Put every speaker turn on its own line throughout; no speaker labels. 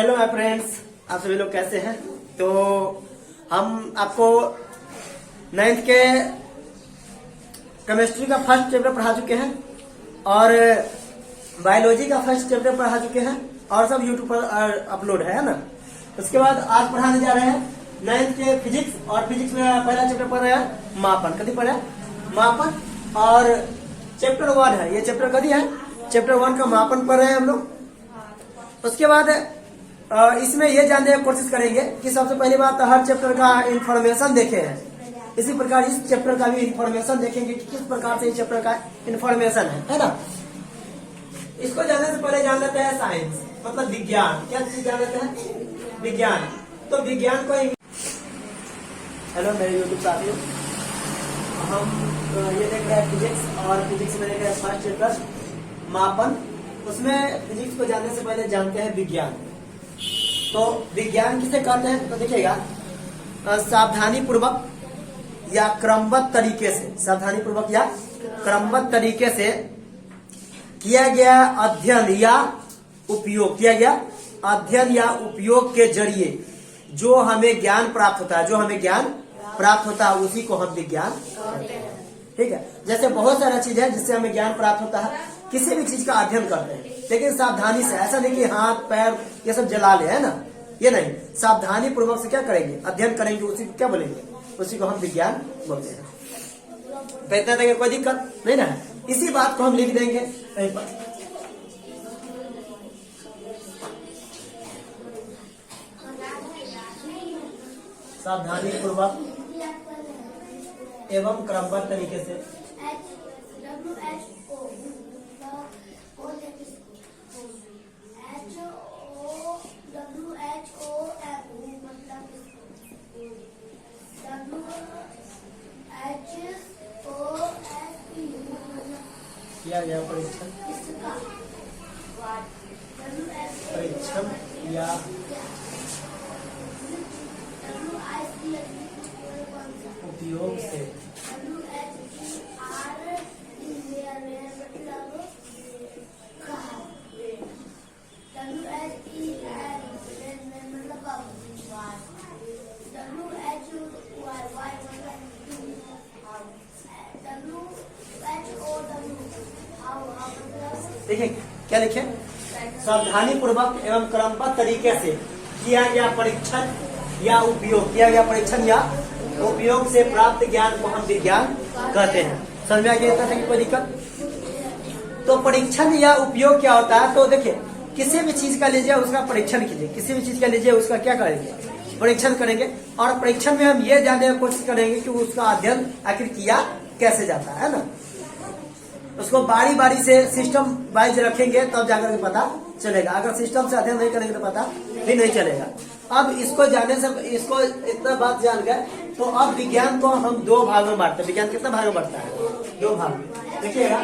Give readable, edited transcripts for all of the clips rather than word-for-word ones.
Hello my friends, आप सभी लोग कैसे हैं। तो हम आपको 9th के केमिस्ट्री का फर्स्ट चैप्टर पढ़ा चुके हैं और बायोलॉजी का फर्स्ट चैप्टर पढ़ा चुके हैं और सब यूट्यूब पर अपलोड है ना। उसके बाद आज पढ़ाने जा रहे हैं 9th के फिजिक्स, और फिजिक्स में पहला चैप्टर पढ़ रहे हैं मापन। कभी पढ़ा मापन, और चैप्टर 1 है, ये चैप्टर कभी है चैप्टर 1 का मापन पढ़ रहे हैं हम लोग। उसके बाद इसमें ये जानने की कोशिश करेंगे कि सबसे पहली बात हर चैप्टर का इंफॉर्मेशन देखे हैं, इसी प्रकार इस चैप्टर का भी इंफॉर्मेशन देखेंगे कि किस प्रकार से इस चैप्टर का इंफॉर्मेशन है ना। इसको जानने से पहले जान लेते हैं साइंस, मतलब विज्ञान। क्या चीज जान लेते हैं? विज्ञान। तो विज्ञान को हेलो मेरे यूट्यूब साथियों, हम ये देख रहे हैं फिजिक्स, और फिजिक्स में देख रहे हैं फर्स्ट चैप्टर मापन। उसमें फिजिक्स को जानने से पहले जानते हैं विज्ञान। तो विज्ञान किसे कहते हैं? तो देखिएगा, सावधानी पूर्वक या क्रमबद्ध तरीके से, सावधानी पूर्वक या क्रमबद्ध तरीके से किया गया अध्ययन या उपयोग, किया गया अध्ययन या उपयोग के जरिए जो हमें ज्ञान प्राप्त होता है, जो हमें ज्ञान प्राप्त होता है उसी को हम विज्ञान कहते हैं। ठीक है, जैसे बहुत सारा चीज है जिससे हमें ज्ञान प्राप्त होता है, किसी भी चीज का अध्ययन करते हैं लेकिन सावधानी से। ऐसा नहीं कि हाथ पैर ये सब जला ले, है ना, ये नहीं। सावधानी पूर्वक से क्या करेंगे? अध्ययन करेंगे, उसी को क्या बोलेंगे? उसी को हम विज्ञान बोलते हैं। तो इतना देंगे, कोई दिक्कत नहीं ना है। इसी बात को हम लिख देंगे कहीं पर। सावधानी पूर्वक एवं क्रमबद्ध तरीके से किया गया परीक्षण या उपयोग से देखिए क्या लिखे? सावधानी पूर्वक एवं क्रमबद्ध तरीके से किया गया परीक्षण या उपयोग, किया गया परीक्षण या उपयोग से प्राप्त ज्ञान को हम विज्ञान कहते हैं। समझ में आ गया था कि कोई दिक्कत? तो परीक्षण या उपयोग क्या होता है? तो देखिए, किसी भी चीज का लीजिए उसका परीक्षण कीजिए, किसी भी चीज का लीजिए उसका क्या करेंगे? परीक्षण करेंगे। और परीक्षण में हम ये जानने की कोशिश करेंगे कि उसका अध्ययन आखिर किया कैसे जाता है ना। उसको बारी बारी से सिस्टम वाइज रखेंगे तब जाकर के पता चलेगा। अगर सिस्टम से अध्ययन नहीं करेंगे तो पता भी नहीं चलेगा। अब इसको जानने से, इसको इतना बात जान गए तो अब विज्ञान को हम 2 भाग में बांटते हैं। विज्ञान कितना भाग में बढ़ता है? 2 भाग में। देखिएगा,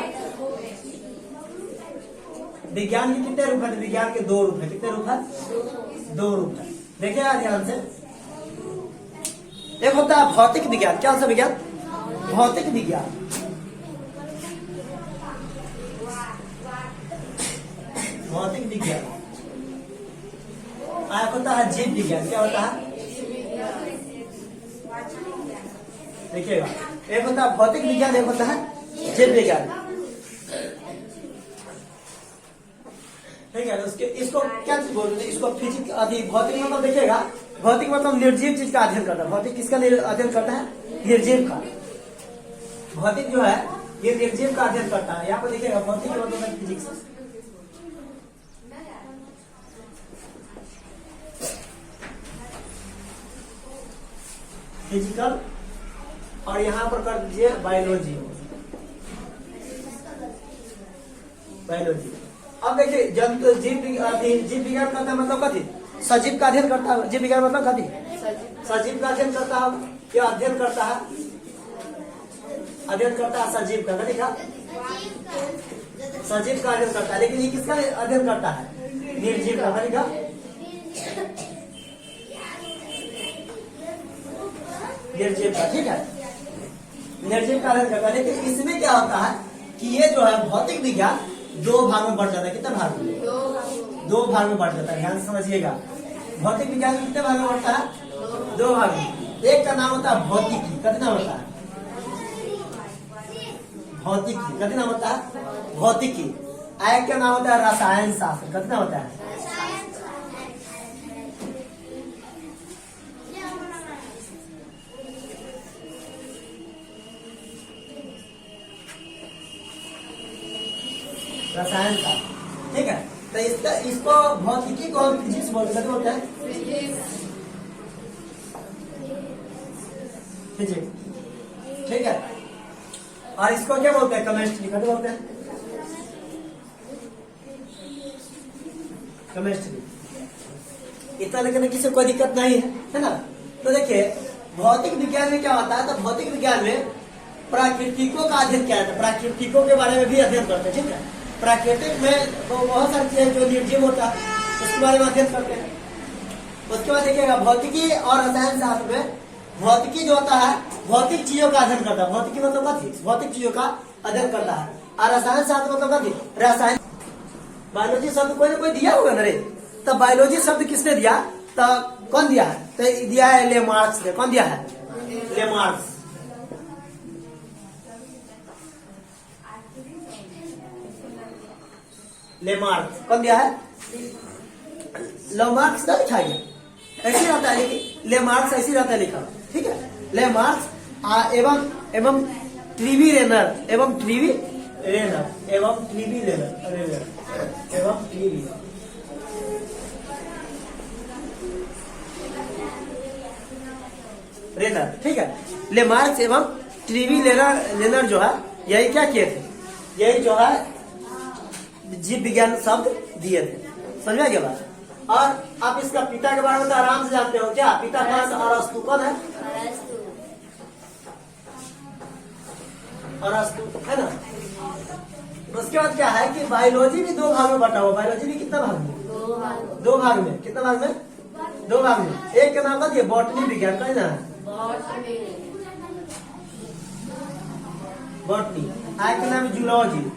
विज्ञान के कितने रूप है? विज्ञान के 2 रूप है। कितने रूप है? 2 रूप है। देखिएगा ध्यान से। एक होता है भौतिक विज्ञान। क्या होता है विज्ञान? भौतिक विज्ञान। भौतिक विज्ञान। एक होता है जीव विज्ञान। क्या होता है? देखिएगा, एक होता है भौतिक विज्ञान, एक होता है जीव विज्ञान। ठीक है, उसके इसको क्या बोलते हैं? इसको फिजिक्स आदि। भौतिक मतलब देखिएगा, भौतिक मतलब निर्जीव चीज का अध्ययन करता है। भौतिक किसका अध्ययन करता है? निर्जीव का। भौतिक जो है ये निर्जीव का अध्ययन करता है। यहाँ पर देखिएगा, भौतिक मतलब है फिजिक्स। फिजिकल, और यहाँ पर कर दीजिए बायोलॉजी। बायोलॉजी। अब देखिए, जंतु जीव विज्ञान करता है मतलब कथी? सजीव का अध्ययन करता है। जीव विज्ञान मतलब कथी? सजीव का अध्ययन करता है। क्या अध्ययन करता है? अध्ययन करता है सजीव का। लिखा सजीव का अध्ययन करता है, लेकिन ये किसका अध्ययन करता है? निर्जीव का। लिखा निर्जीव का। ठीक है, निर्जीव का अध्ययन करता है। लेकिन इसमें क्या होता है कि ये जो है भौतिक विज्ञान 2 भाग में बढ़ जाता है। कितना भाग में? दो भाग में बढ़ जाता है, ध्यान से समझिएगा। भौतिक विज्ञान में कितने भाग में बढ़ता है? दो भाग में। एक का नाम होता है भौतिकी, कितना नाम होता है? भौतिकी, कितना नाम होता है? भौतिकी। एक का नाम होता है रसायन शास्त्र, कितना होता है? रसायन शास्त्र, ठीक है। तो इसको भौतिकी को हम फिजिक्स बोलते हैं, फिजिक्स, ठीक है। और इसको क्या बोलते हैं? केमिस्ट्री, क्या बोलते हैं? केमिस्ट्री। इतना लेकिन किसी कोई दिक्कत नहीं है ना। तो देखिए भौतिक विज्ञान में क्या होता है, तो भौतिक विज्ञान में प्राकृतिकों का अध्ययन किया जाता है, प्राकृतिकों के बारे में भी अध्ययन करते हैं, ठीक है। प्राकृतिक में तो बहुत सारी चीजें जो निर्जीव होता है उसके बारे में अध्ययन करते हैं। उसके बाद देखिएगा भौतिकी और रसायन शास्त्र में, भौतिकी जो होता है भौतिक चीजों का अध्ययन करता है, भौतिकी मतलब कथी? भौतिक चीजों का अध्ययन करता है। और रसायन शास्त्र मतलब कथी? रसायन। बायोलॉजी शब्द कोई ना कोई दिया होगा ना रे, तो बायोलॉजी शब्द किसने दिया? तो कौन दिया है? तो दिया है लेमार्क्स ने। कौन दिया है? लेमार्क्स। लेमार्क्स कौन दिया है? लेमार्क्स ना लिखा गया, ऐसे रहता है, लेकिन लेमार्क्स ऐसे रहता है लिखा, ठीक है। लेमार्क्स एवं ट्रीवी रेनर एवं ट्रीवी रेनर एवं ट्रीवी रेनर एवं ट्रीवी रेनर, ठीक है। लेमार्क्स एवं ट्रीवी रेनर जो है यही क्या किए थे? यही जो है जीव विज्ञान शब्द दिए थे, समझ में गया बात। और आप इसका पिता के बारे में तो आराम से जानते हो, क्या पिता कौन? अरस्तु। कौन है? अरस्तु, है ना। उसके बाद क्या है कि बायोलॉजी भी दो भाग में बटा हुआ। बायोलॉजी भी कितना भाग में? दो भाग में। कितना भाग में? दो भाग में। एक का नाम बताइए बॉटनी विज्ञान, कहीं ना बॉटनी। एक का नाम जूलॉजी।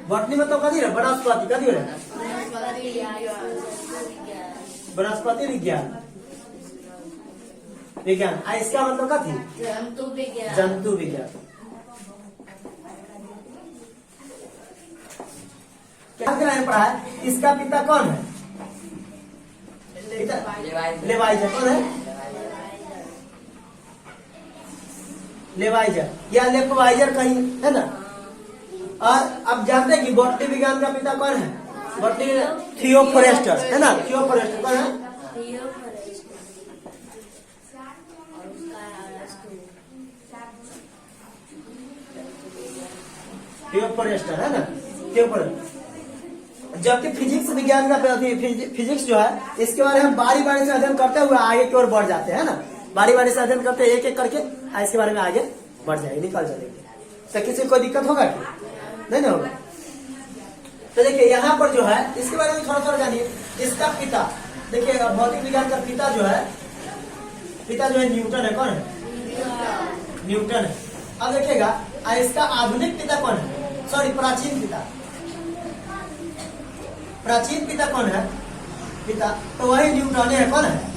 बॉटनी में तो कथी रहे? वनस्पति, कथी रहे? वनस्पति विज्ञान, विज्ञान। इसका मतलब कथी?
जंतु विज्ञान।
जंतु विज्ञान। क्या पढ़ा है? इसका पिता कौन है? लेवाइजर। कौन है? लेवाइजर या लेपवाइजर कहीं, है ना। और अब जानते हैं कि बॉटनी विज्ञान का पिता कौन है? बॉटनी थियोफ्रेस्टस, है ना। थियोफ्रेस्टस कौन है? थियोफ्रेस्टस, है ना। थियोफ्रेस्टस। जबकि फिजिक्स विज्ञान का फिजिक्स जो है इसके बारे में हम बारी बारी से अध्ययन करते हुए आगे की ओर बढ़ जाते हैं ना। बारी बारी से अध्ययन करते एक एक करके इसके बारे में आगे बढ़ जाएंगे, निकल जाएंगे। तो किसी को कोई दिक्कत होगा क्या? नहीं ना होगा। तो देखिए यहाँ पर जो है इसके बारे में थोड़ा थोड़ा जानिए। इसका पिता देखिए, भौतिक विज्ञान का पिता जो है न्यूटन है। कौन है? न्यूटन है। अब देखिएगा इसका आधुनिक पिता कौन है? सॉरी, प्राचीन पिता। प्राचीन पिता कौन है? पिता तो वही न्यूटन है। कौन है?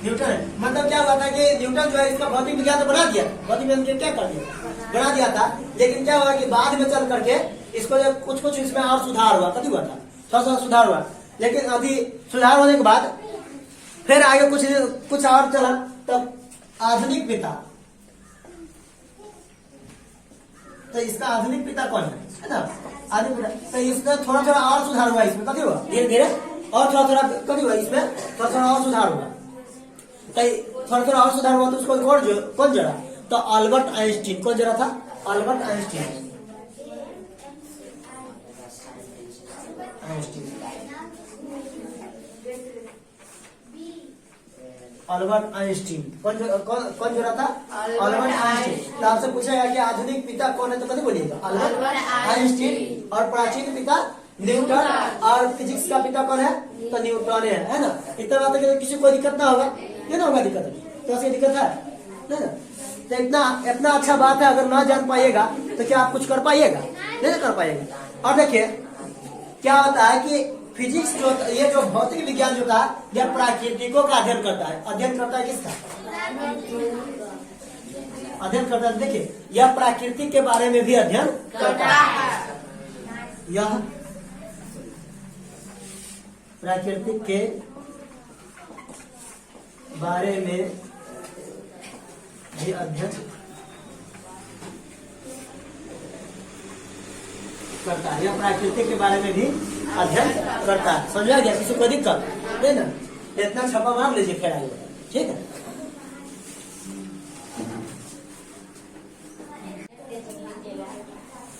न्यूटन है। मतलब क्या हुआ था कि न्यूटन जो है इसका भौतिक विज्ञान तो बना दिया, भौतिक विज्ञान क्या कर दिया? बना दिया था। लेकिन क्या हुआ कि बाद में चल करके इसको जब कुछ इसमें और सुधार हुआ, कभी हुआ था? थोड़ा सुधार हुआ। लेकिन अभी सुधार होने के बाद फिर आगे कुछ और चला, तब आधुनिक पिता। तो इसका आधुनिक पिता कौन है ना? आधुनिक पिता। तो इसमें थोड़ा थोड़ा और सुधार हुआ। इसमें कभी हुआ धीरे धीरे और थोड़ा थोड़ा कभी हुआ, इसमें थोड़ा थोड़ा और सुधार हुआ। तो थोड़ा थोड़ा और सुधार हुआ तो उसको कौन जड़ा? तो अल्बर्ट आइंस्टीन। कौन जड़ा था? Albert Einstein. अल्बर्ट आइंस्टीन कौन जोड़ा था? Albert Einstein. तो आपसे पूछेगा कि आधुनिक पिता कौन है, तो कभी बोलिएगा अल्बर्ट आइंस्टीन। और प्राचीन पिता न्यूटन। और फिजिक्स का पिता कौन है? तो न्यूटन है ना। इतना बात है कि किसी को दिक्कत ना होगा, ये ना होगा दिक्कत। तो ऐसी दिक्कत है नहीं ना। तो इतना इतना अच्छा बात है, अगर ना जान पाइएगा तो क्या आप कुछ कर पाइएगा? नहीं कर पाइएगा। और देखिए क्या होता है कि फिजिक्स जो ये जो भौतिक विज्ञान जो था, यह प्राकृतिकों का अध्ययन करता है। अध्ययन करता है किसका? अध्ययन करता है। देखिए यह प्राकृतिक के बारे में भी अध्ययन करता है। यह प्राकृतिक के बारे में भी अध्ययन करता है। यह प्राकृतिक के बारे में भी अध्ययन करता है। समझा गया? किसी को दिक्कत नहीं ना? इतना छापा मार लीजिए फिर आइए, ठीक है।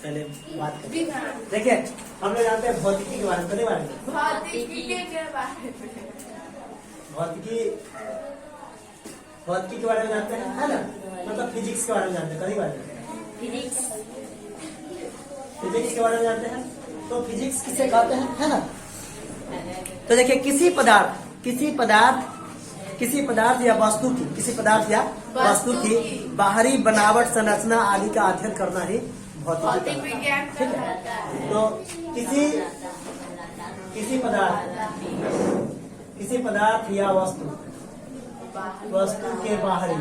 पहले बात करें। देखिए हम लोग जानते हैं भौतिकी के बारे में, कभी बारे में भौतिकी के बारे में जानते हैं, है ना? मतलब फिजिक्स के बारे में जानते हैं, कभी बारे में फिजिक्स के बारे में जानते हैं। तो फिजिक्स किसे कहते हैं, है ना? तो देखिए किसी पदार्थ या वस्तु की बाहरी बनावट, संरचना आदि का अध्ययन करना ही भौतिक विज्ञान, ठीक है। तो किसी पदार्थ या वस्तु के बाहरी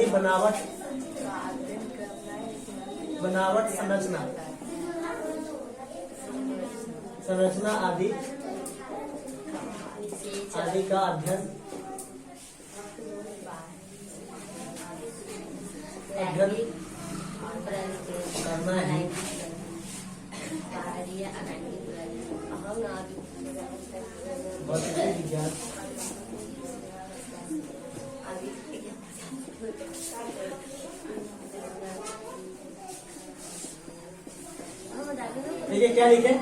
बनावट, संरचना आदि का अध्ययन करना है भौतिक विज्ञान। देखिए क्या लिखे?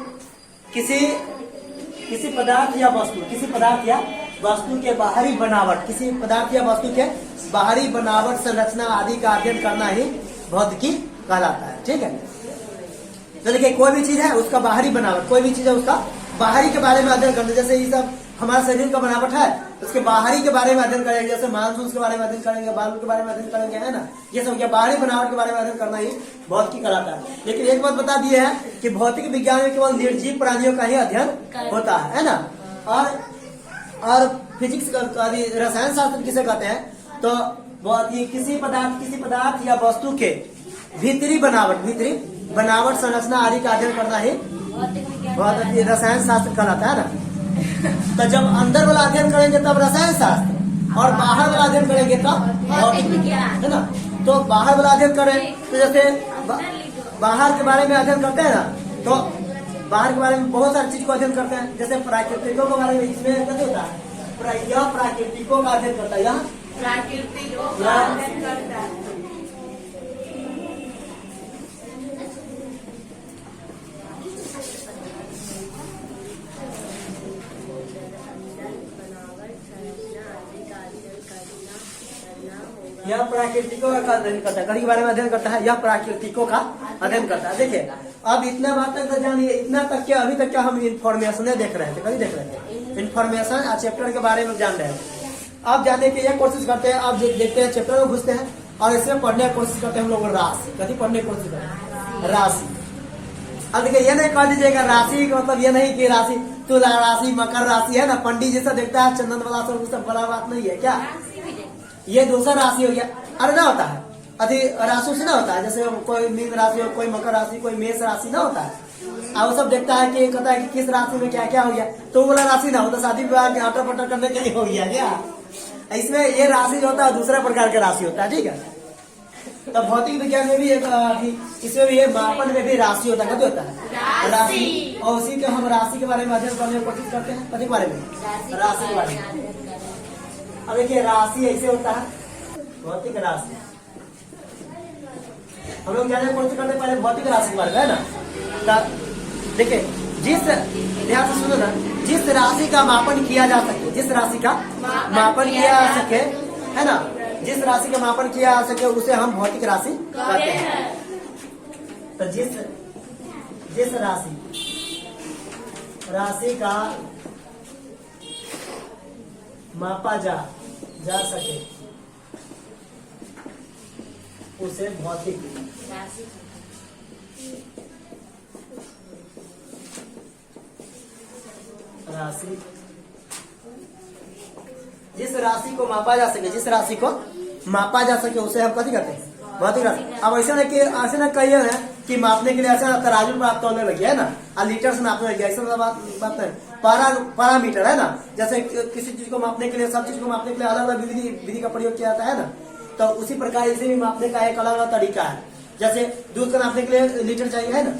किसी पदार्थ या वस्तु के बाहरी बनावट, संरचना आदि का अध्ययन करना ही भौतिकी कहलाता है, ठीक है। तो देखिए कोई भी चीज है उसका बाहरी बनावट, कोई भी चीज है उसका बाहरी के बारे में अध्ययन करना। जैसे ये सब हमारा शरीर का बनावट है, उसके बाहरी के बारे में अध्ययन करेंगे। जैसे मांस के बारे में अध्ययन करेंगे, बालों के बारे में अध्ययन करेंगे, है ना? ये सब क्या बाहरी बनावट के बारे में अध्ययन करना ही भौतिकी कहलाता है। लेकिन एक बात बता दिए है कि भौतिक विज्ञान में केवल निर्जीव प्राणियों का ही अध्ययन होता है ना? और फिजिक्स का रसायन शास्त्र किसे कहते हैं? तो किसी पदार्थ या वस्तु के भीतरी बनावट, संरचना आदि का अध्ययन करना ही रसायन शास्त्र कहलाता है ना? तो जब अंदर वाला अध्ययन करेंगे तब रसायन शास्त्र, और बाहर वाला अध्ययन करेंगे तब भौतिक विज्ञान, है ना? तो बाहर वाला अध्ययन करें तो जैसे बाहर के बारे में अध्ययन करते हैं ना, तो बाहर के बारे में बहुत सारी चीज को अध्ययन करते हैं। जैसे प्राकृतिकों के बारे में इसमें कैसे होता है? यह प्राकृतिकों का अध्ययन करता है, यह प्राकृतिकों का अध्ययन करता है। यह प्राकृतिकों का अध्ययन करता है, घड़ी के बारे में अध्ययन करता है, यह प्राकृतिकों का अध्ययन करता है। देखिए अब इतना बात तक तो जानिए, इतना तक क्या अभी तक क्या हम इन्फॉर्मेशन देख रहे थे, कभी देख रहे थे इन्फॉर्मेशन चैप्टर के बारे में जान रहे हैं। अब जानने की यह कोशिश करते हैं, अब देखते हैं चैप्टर में घुसते हैं और इसमें पढ़ने की कोशिश करते हैं हम लोग राशि, कभी पढ़ने की कोशिश करते हैं राशि। अब देखिए ये नहीं कह दीजिएगा राशि का मतलब ये नहीं कि राशि तुला राशि, मकर राशि, है ना? पंडित जैसा देखता है चंदन वाला सब बड़ा बात नहीं है क्या? ये दूसरा राशि हो गया। अरे ना होता है अति राशि से ना होता है, जैसे कोई मीन राशि हो, कोई मकर राशि, कोई मेष राशि ना होता है। अब वो सब देखता है कि कहता है कि किस राशि में क्या क्या हो गया, तो वो वाला राशि ना होता, शादी विवाह के आटर पटर करने के लिए हो गया क्या? इसमें ये राशि जो होता है दूसरा प्रकार का राशि होता है, ठीक है। तो भौतिक विज्ञान में भी एक इसमें भी मापन में भी राशि होता है, कभी होता है राशि, और उसी के हम राशि के बारे में अध्ययन करने की कोशिश करते हैं। कभी बारे में राशि के बारे में। अब देखिए राशि ऐसे होता है, भौतिक राशि हम लोग जाने की कोशिश करते पहले भौतिक राशि के बारे में, है ना? देखिए ध्यान से सुनो ना, जिस राशि का मापन किया जा सके, जिस राशि का मापन किया जा सके, है ना? जिस राशि का मापन किया जा सके उसे हम भौतिक राशि कहते हैं। तो जिस राशि का मापा जा सके उसे भौतिक राशि, जिस राशि को मापा जा सके, जिस राशि को मापा जा सके उसे हम कथी कहते हैं? भौतिक राशि। अब ऐसा नहीं कि ऐसे ना कहिए है कि मापने के लिए ऐसा तराजू पर आप तौलने लगे है ना, और लीटर से नापने लगे, ऐसा बात है। पैरामीटर है ना, जैसे किसी चीज को मापने के लिए, सब चीज को मापने के लिए अलग अलग विधि का प्रयोग किया जाता है ना, तो उसी प्रकार इसे भी मापने का एक अलग अलग तरीका है। जैसे दूध को नापने के लिए लीटर चाहिए है ना,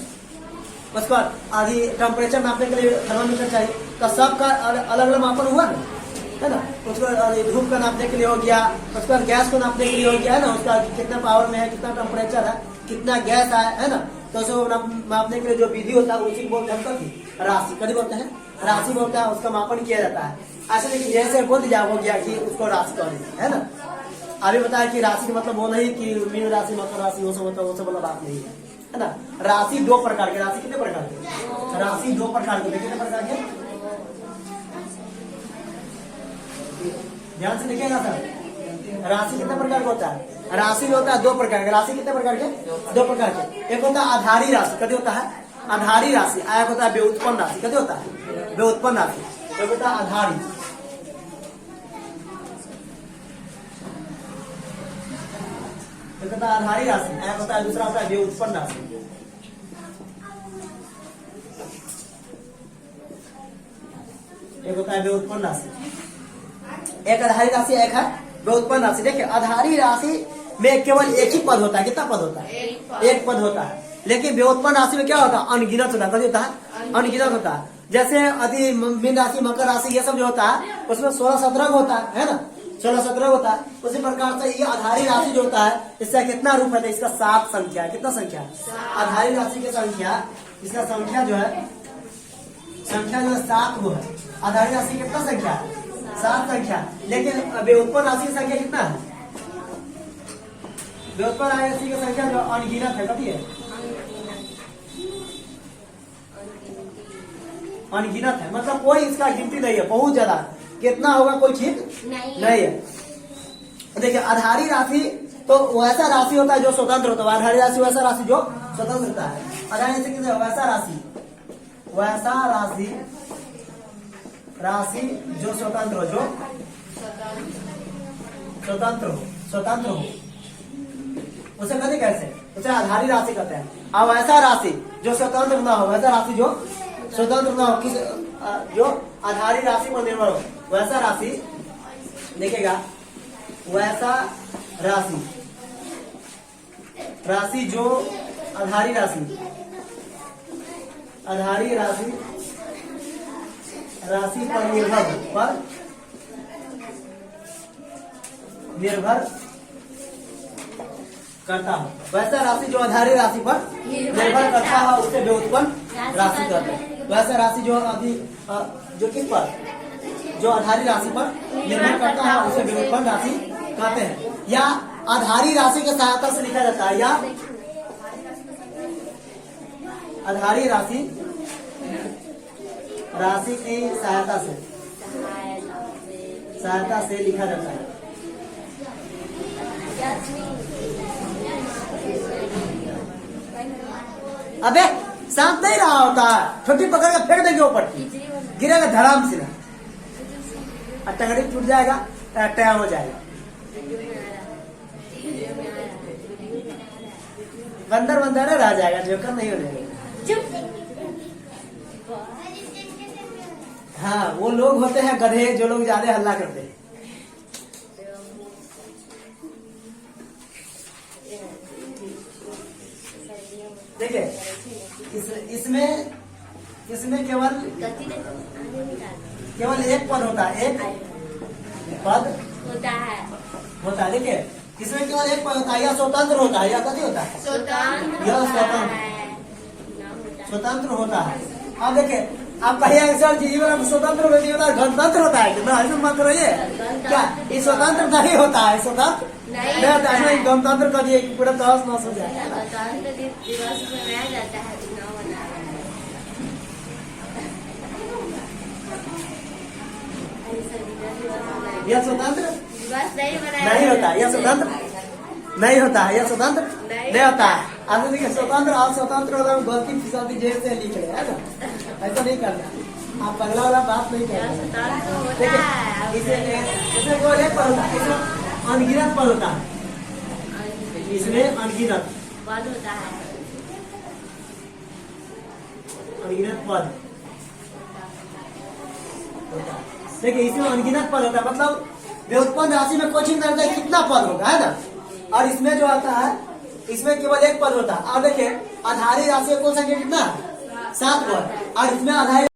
उसके बाद आदि टेम्परेचर नापने के लिए थर्मामीटर चाहिए, तो सबका अलग अलग मापन हुआ ना, है ना। उसको धूप का नापने के लिए हो गया, उसके बाद गैस को नापने के लिए हो गया है ना, उसका कितना पावर में है, कितना टेम्परेचर है, कितना गैस है ना, तो उसको मापने के लिए जो विधि होता है उसी को बोलते हैं राशि। कभी बोलते हैं राशि बोलता है, उसका मापन किया जाता है। ऐसे नहीं कि जैसे बोल दिया हो गया कि उसको राशि कह है ना। अभी बताया कि राशि का मतलब वो नहीं कि मीन राशि मकर राशि वो सब होता है, वो सब वाला बात नहीं है ना। राशि दो प्रकार की, राशि कितने प्रकार की? राशि दो प्रकार की, कितने प्रकार के? ध्यान से देखिएगा सर, राशि कितने प्रकार का होता है? राशि होता है दो प्रकार के। राशि कितने प्रकार के? दो प्रकार के। एक होता है आधारी राशि, कभी होता है आधारी राशि, एक होता है व्युत्पन्न राशि। कभी होता है व्युत्पन्न राशि, एक होता है आधारी, एक होता है आधारी राशि, एक होता है दूसरा होता है व्युत्पन्न राशि। एक होता है व्युत्पन्न राशि, एक आधारी राशि, एक है व्युत्पन्न राशि। देखिए आधारी राशि में केवल एक ही पद होता है। कितना पद होता है? एक पद होता है। लेकिन व्युत्पन्न राशि में क्या होता है? अनगिनत होता है। कभी होता है अनगिनत होता है। जैसे अति मीन राशि, मकर राशि, ये सब जो होता है उसमें 16-17 होता है ना, 16-17 होता है। उसी प्रकार से ये आधारी राशि जो होता है, इसका कितना रूप है? इसका 7 संख्या है। कितना संख्या है? आधारी राशि की संख्या, इसका संख्या जो है, संख्या जो है 7 वो है। आधारी राशि कितना संख्या है? 7 संख्या। लेकिन व्युत्पन्न राशि की संख्या कितना है? व्युत्पन्न राशि की संख्या जो अनगिनत है। कभी है अनगिनत है, मतलब कोई इसका गिनती नहीं है, बहुत ज्यादा। कितना होगा कोई ठीक नहीं है। देखिए आधारी राशि तो वैसा राशि होता है जो स्वतंत्र होता है। आधारी राशि वैसा राशि जो स्वतंत्र होता है। आधारी राशि कितने? वैसा राशि, वैसा राशि, राशि जो स्वतंत्र हो, जो स्वतंत्र हो उसे कहते कैसे? उसे आधारी राशि कहते हैं। अब ऐसा राशि जो स्वतंत्र ना हो, वैसा राशि जो स्वतंत्र ना हो, किस जो आधारी राशि पर निर्भर हो, वैसा राशि देखिएगा, वैसा राशि, राशि जो आधारी राशि, आधारी राशि, राशि पर निर्भर करता है। वैसा राशि जो आधारी राशि पर निर्भर करता है उसे व्युत्पन्न राशि कहते हैं। वैसा राशि जो अभी जो किस पर, जो आधारी राशि पर निर्भर करता है उसे व्युत्पन्न राशि कहते हैं। या आधारी राशि की सहायता से लिखा जाता है, या आधारी राशि, राशि की सहायता से लिखा जाता है। अबे शांत नहीं रहा होता है, छोटी पकड़ के फेंक देंगे ऊपर, गिरेगा धड़ाम से, और टंगड़ी टूट जाएगा, टाइम हो जाएगा। बंदर बंदर रह जाएगा, जोकर नहीं हो जाएगा। हाँ, वो लोग होते हैं गधे जो लोग ज्यादा हल्ला करते हैं। देखिए इसमें केवल एक पद होता है, एक पद होता है। देखिए इसमें केवल एक पद होता है, या स्वतंत्र होता है, या कभी होता है स्वतंत्र होता है। अब देखिए आप कहिए सर जीवन स्वतंत्र गणतंत्र होता है कितना, ऐसा मत रहिए क्या, ये स्वतंत्र नहीं होता है, स्वतंत्र नहीं होता है। गणतंत्र का दिए पूरा तहस नहस हो जाए। यह स्वतंत्र नहीं होता, यह स्वतंत्र नहीं होता है, यह स्वतंत्र
नहीं
नहीं होता है। आप देखिए स्वतंत्र और स्वतंत्र वाला गलती फिसादी जेल से लिख रहे हैं ना, ऐसा नहीं करना। आप पगला वाला बात नहीं
यह
करना।
स्वतंत्र होता
देखिए
है।
इसमें केवल एक पद होता है, इसमें अनगिनत पद होता है, इसमें अनगिनत
पद होता है।
अनगिनत पद होता है। देखिए इसमें अनगिनत पद होता है, मतलब व्युत्पन्न राशि में कोचिंग करते हैं कितना पद होगा, है ना। और इसमें जो आता है, इसमें केवल एक पद होता है। अब देखिए आधारी राशि का कुल संख्या कितना है, 7 पद, और इसमें आधारी